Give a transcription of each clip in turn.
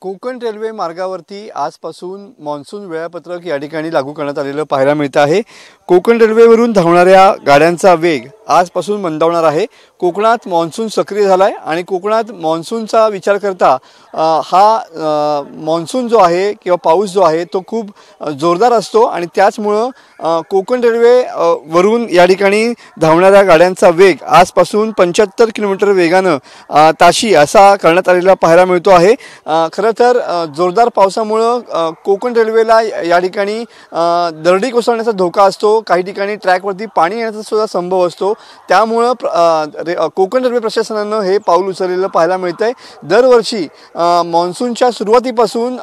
Konkan railway मार्गावरती आजपासून monsoon वेळापत्रक या ठिकाणी लागू करण्यात आलेलं पाहायला मिळत आहे। कोकण रेल्वेवरून धावणाऱ्या गाड्यांचा वेग आजपासून मंदावणार आहे। कोकणात मान्सून सक्रिय झालाय आणि कोकणात मान्सूनचा विचार करता हा मान्सून जो आहे किंवा पाऊस जो आहे तो खूप जोरदार असतो आणि त्याचमुळे कोकण रेल्वे वरून या ठिकाणी धावणाऱ्या गाड्यांचा वेग आजपासून 75 किलोमीटर वेगाने ताशी असा करण्यात आलेला पाहायला मिळतो आहे। खरं तर जोरदार पावसामुळे कोकण रेल्वेला या ठिकाणी दरडी कोसळण्याचा धोका असतो। काही ठिकाणी ट्रॅकवरती पाणी येण्याचा सुद्धा संभव असतो। त्यामुळे कोकण रेल्वे प्रशासनाने हे पाऊल उचललेलं पाहायला मिळतंय। दरवर्षी मान्सूनच्या सुरुवातीपासून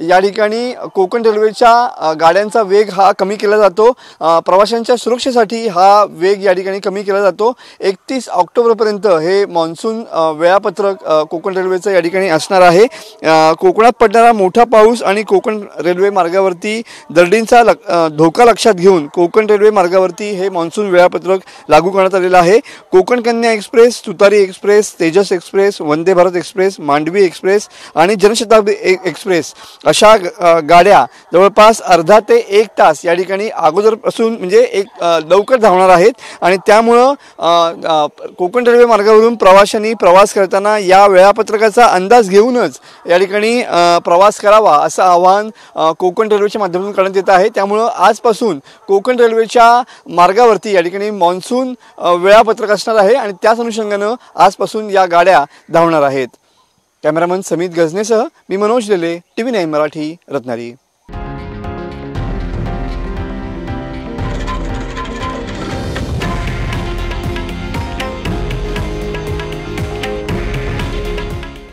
या ठिकाणी कोकण रेल्वेच्या गाड्यांचा वेग हा कमी केला जातो। प्रवाशांच्या सुरक्षेसाठी हा वेग या ठिकाणी कमी केला जातो। 31 ऑक्टोबरपर्यंत हे मान्सून वेळापत्रक कोकण रेल्वेचं या ठिकाणी असणार आहे। कोकणात पडणारा मोठा पाऊस आणि कोकण रेल्वे मार्गावरती दरडींचा धोका लक्षात घेऊन कोकण रेल्वे मार्गावरती हे मान्सून वेळापत्रक लागू करण्यात आलेलं आहे। Konkan Kanya Express, Tutari Express, Tejas Express, Vande Bharat Express, Mandovi Express आणि जनशताब्दी एक्सप्रेस अशा गाड्या जवळपास अर्धा ते 1 तास या ठिकाणी अगोदरपासून म्हणजे लवकर धावणार आहेत आणि त्यामुळे कोकण रेल्वे मार्गावरून प्रवाशांनी प्रवास करताना या वेळापत्रकाचा अंदाज घेऊनच या ठिकाणी प्रवास करावा असं आवाहन कोकण रेल्वेच्या माध्यमातून करण्यात येत आहे। त्यामुळे आजपासून कोकण रेल्वेच्या मार्गावरती या ठिकाणी मान्सून वेळापत्रक असणार आहे आणि त्याच अनुषंगाने आजपासून या गाड्या धावणार आहेत। कॅमेरामन समित गजनेसह मी मनोज लेले, TV9 मराठी, रत्नागिरी।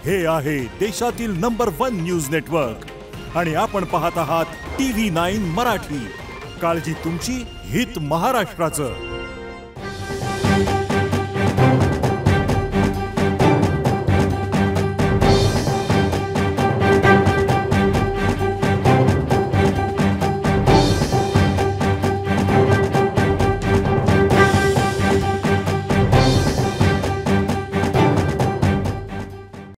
हे आहे देशातील नंबर 1 न्यूज नेटवर्क आणि आपण पाहत आहात TV9 मराठी। काळजी तुमची, हित महाराष्ट्राचं।